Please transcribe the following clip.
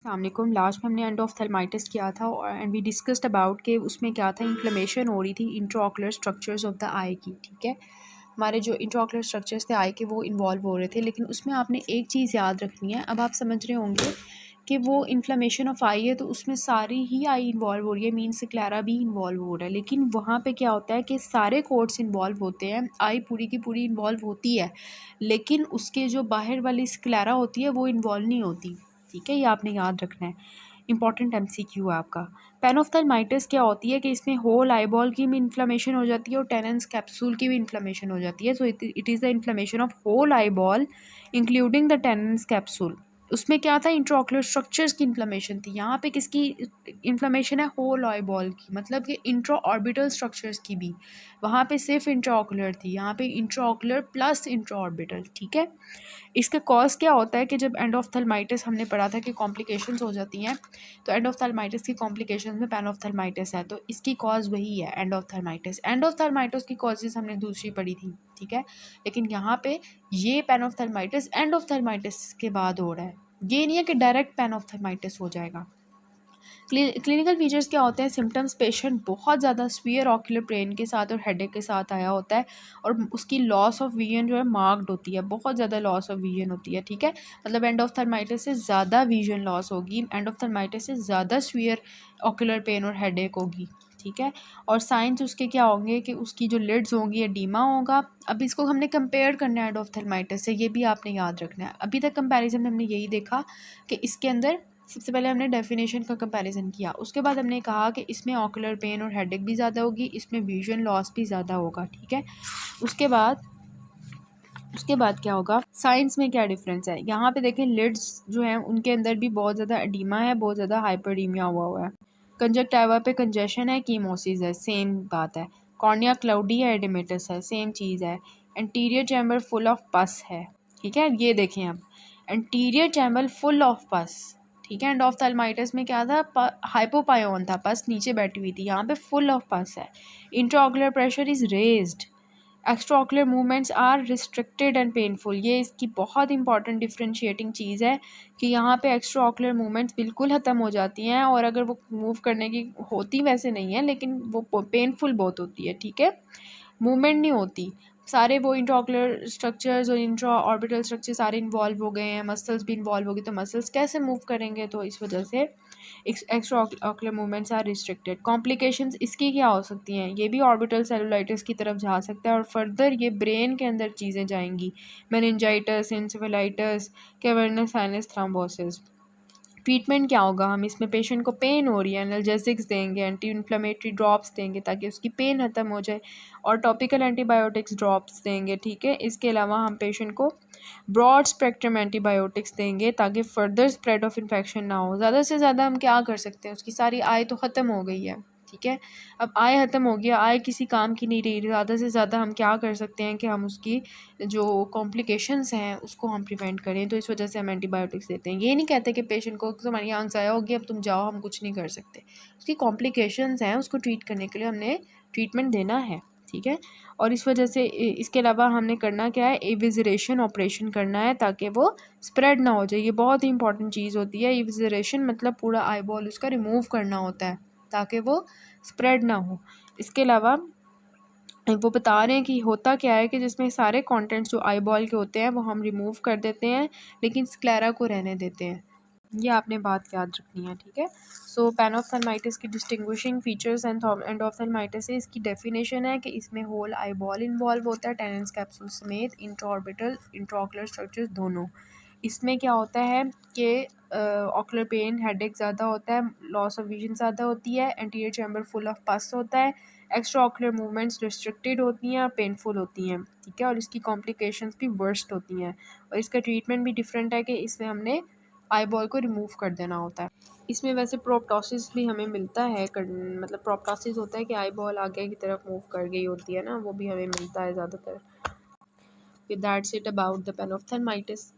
अस्सलामुअलैकुम। लास्ट में हमने एंडोफ्थेल्माइटिस किया था एंड वी डिस्कस्ड अबाउट कि उसमें क्या था, इन्फ्लेमेशन हो रही थी इंट्राओकुलर स्ट्रक्चर्स ऑफ द आई की। ठीक है, हमारे जो इंट्राओकुलर स्ट्रक्चर्स थे आई के वो इन्वॉल्व हो रहे थे, लेकिन उसमें आपने एक चीज़ याद रखनी है। अब आप समझ रहे होंगे कि वो इन्फ्लेमेशन ऑफ आई है तो उसमें सारी ही आई इन्वॉल्व हो रही है, मीन स्क्लेरा भी इन्वॉल्व हो रहा है। लेकिन वहाँ पे क्या होता है कि सारे कोड्स इन्वॉल्व होते हैं, आई पूरी की पूरी इन्वॉल्व होती है, लेकिन उसके जो बाहर वाली स्क्लेरा होती है वो इन्वॉल्व नहीं होती। ठीक है, ये आपने याद रखना है, इंपॉर्टेंट एमसीक्यू है आपका। पेनोफ्थेल्माइटिस क्या होती है कि इसमें होल आईबॉल की भी इन्फ्लेमेशन हो जाती है और टेनेंस कैप्सूल की भी इन्फ्लेमेशन हो जाती है। So it is the inflammation of whole eyeball including the Tenon's capsule. उसमें क्या था, इंट्राओकुलर स्ट्रक्चर्स की इन्फ्लेमेशन थी। यहाँ पे किसकी इन्फ्लेमेशन है, होल आईबॉल की, मतलब कि इंट्रा ऑर्बिटल स्ट्रक्चर्स की भी। वहाँ पे सिर्फ इंट्राओकुलर थी, यहाँ पे इंट्राओकुलर प्लस इंट्रा ऑर्बिटल। ठीक है, इसका कॉज क्या होता है कि जब एंडोफ्थेल्माइटिस हमने पढ़ा था कि कॉम्प्लिकेशंस हो जाती हैं, तो एंडोफ्थेल्माइटिस की कॉम्प्लिकेशंस में पैनोफ्थेल्माइटिस है, तो इसकी कॉज वही है एंडोफ्थेल्माइटिस। एंडोफ्थेल्माइटिस की कॉजेज हमने दूसरी पढ़ी थी। ठीक है, लेकिन यहाँ पे ये पैनोफ्थेल्माइटिस एंडोफ्थेल्माइटिस के बाद हो रहा है, ये नहीं है कि डायरेक्ट पैनोफ्थेल्माइटिस हो जाएगा। क्लिनिकल फीचर्स क्या होते हैं, सिम्टम्स, पेशेंट बहुत ज़्यादा स्वीयर ऑक्यूलर पेन के साथ और हेडेक के साथ आया होता है, और उसकी लॉस ऑफ विजन जो है मार्क्ड होती है, बहुत ज़्यादा लॉस ऑफ विजन होती है। ठीक है, मतलब एंडोफ्थेल्माइटिस से ज़्यादा विजन लॉस होगी, एंडोफ्थेल्माइटिस से ज़्यादा स्वीयर ऑक्यूलर पेन और हेडेक होगी। ठीक है, और साइंस उसके क्या होंगे कि उसकी जो लिड्स होंगी एडीमा होगा। अब इसको हमने कंपेयर करना है एंडोफ्थेल्माइटिस से, ये भी आपने याद रखना है। अभी तक कंपैरिजन में हमने यही देखा कि इसके अंदर सबसे पहले हमने डेफिनेशन का कंपैरिजन किया, उसके बाद हमने कहा कि इसमें ऑकुलर पेन और हेडेक भी ज़्यादा होगी, इसमें विजन लॉस भी ज़्यादा होगा। ठीक है, उसके बाद क्या होगा, साइंस में क्या डिफरेंस है। यहाँ पे देखें, लिड्स जो हैं उनके अंदर भी बहुत ज़्यादा एडीमा है, बहुत ज़्यादा हाइपरडीमिया हुआ है। कंजक्टिवा पे कंजेशन है, कीमोसिस है, सेम बात है। कॉर्निया क्लाउडी है, एडिमेटस है, सेम चीज़ है। Anterior chamber full of pus है। ठीक है, ये देखें अब, एंटीरियर चैम्बर फुल ऑफ पस। ठीक है, एंडोफ्थेल्माइटिस में क्या था, हाइपोपायोन था, पस नीचे बैठी हुई थी, यहाँ पे फुल ऑफ पस है। Intraocular pressure is raised, extraocular movements are restricted and painful. ये इसकी बहुत इंपॉर्टेंट डिफरेंशिएटिंग चीज़ है कि यहाँ पे एक्स्ट्राऑकुलर मूवमेंट्स बिल्कुल ख़त्म हो जाती हैं, और अगर वो मूव करने की होती वैसे नहीं है, लेकिन वो पेनफुल बहुत होती है। ठीक है, मूवमेंट नहीं होती, सारे वो इंट्राऑकुलर स्ट्रक्चर्स और इंट्रा ऑर्बिटल स्ट्रक्चर सारे इन्वॉल्व हो गए हैं, मसल्स भी इन्वॉल्व हो गए, तो मसल्स कैसे मूव करेंगे, तो इस वजह से extra ocular movements are restricted. Complications इसकी क्या हो सकती हैं, ये भी ऑर्बिटल सेलुलाइटिस की तरफ जा सकता है, और फर्दर ये ब्रेन के अंदर चीज़ें जाएंगी, meningitis, encephalitis, cavernous sinus thrombosis. Treatment क्या होगा, हम इसमें पेशेंट को पेन हो रही है, एनाल्जेसिक्स देंगे, एंटी इन्फ्लेमेटरी ड्रॉप्स देंगे ताकि उसकी पेन ख़त्म हो जाए, और टॉपिकल एंटीबायोटिक्स ड्रॉप्स देंगे। ठीक है, इसके अलावा हम पेशेंट को ब्रॉड स्पेक्ट्रम एंटीबायोटिक्स देंगे ताकि फर्दर स्प्रेड ऑफ इन्फेक्शन ना हो। ज़्यादा से ज़्यादा हम क्या कर सकते हैं, उसकी सारी आय तो ख़त्म हो गई है। ठीक है, अब आय ख़त्म हो गया, आय किसी काम की नहीं रही, ज़्यादा से ज़्यादा हम क्या कर सकते हैं कि हम उसकी जो कॉम्प्लिकेशंस हैं उसको हम प्रिवेंट करें, तो इस वजह से हम एंटीबायोटिक्स देते हैं। ये नहीं कहते कि पेशेंट को तुम्हारी आंख ज़ाया होगी अब तुम जाओ, हम कुछ नहीं कर सकते, उसकी कॉम्प्लिकेशंस हैं, उसको ट्रीट करने के लिए हमने ट्रीटमेंट देना है। ठीक है, और इस वजह से इसके अलावा हमने करना क्या है, एविजरेशन ऑपरेशन करना है ताकि वो स्प्रेड ना हो जाए। ये बहुत ही इंपॉर्टेंट चीज़ होती है, एविजरेशन मतलब पूरा आईबॉल उसका रिमूव करना होता है ताकि वो स्प्रेड ना हो। इसके अलावा वो बता रहे हैं कि होता क्या है कि जिसमें सारे कंटेंट्स जो आईबॉल के होते हैं वो हम रिमूव कर देते हैं, लेकिन स्क्लेरा को रहने देते हैं। ये आपने बात याद रखनी है। ठीक है, सो पैनोफ्थेल्माइटिस की डिस्टिंग्विशिंग फीचर्स एंड एंडोफ्थेल्माइटिस से इसकी डेफिनेशन है कि इसमें होल आईबॉल इन्वॉल्व होता है, टेनेंस कैप्सूल समेत, इंट्राऑर्बिटल इंट्राऑकुलर स्ट्रक्चर्स दोनों। इसमें क्या होता है कि ऑकुलर पेन, हेडेक ज़्यादा होता है, लॉस ऑफ विजन ज़्यादा होती है, एंटीरियर चैम्बर फुल ऑफ पस होता है, एक्स्ट्रा ऑकुलर मूवमेंट्स रिस्ट्रिक्टेड होती हैं और पेनफुल होती हैं। ठीक है, और इसकी कॉम्प्लिकेशंस भी वर्स्ट होती हैं, और इसका ट्रीटमेंट भी डिफरेंट है कि इसमें हमने आईबॉल को रिमूव कर देना होता है। इसमें वैसे प्रोप्टोसिस भी हमें मिलता है, मतलब प्रोप्टोसिस होता है कि आईबॉल आगे की तरफ मूव कर गई होती है ना, वो भी हमें मिलता है ज़्यादातर। That's it about the पैनोफ्थेल्माइटिस।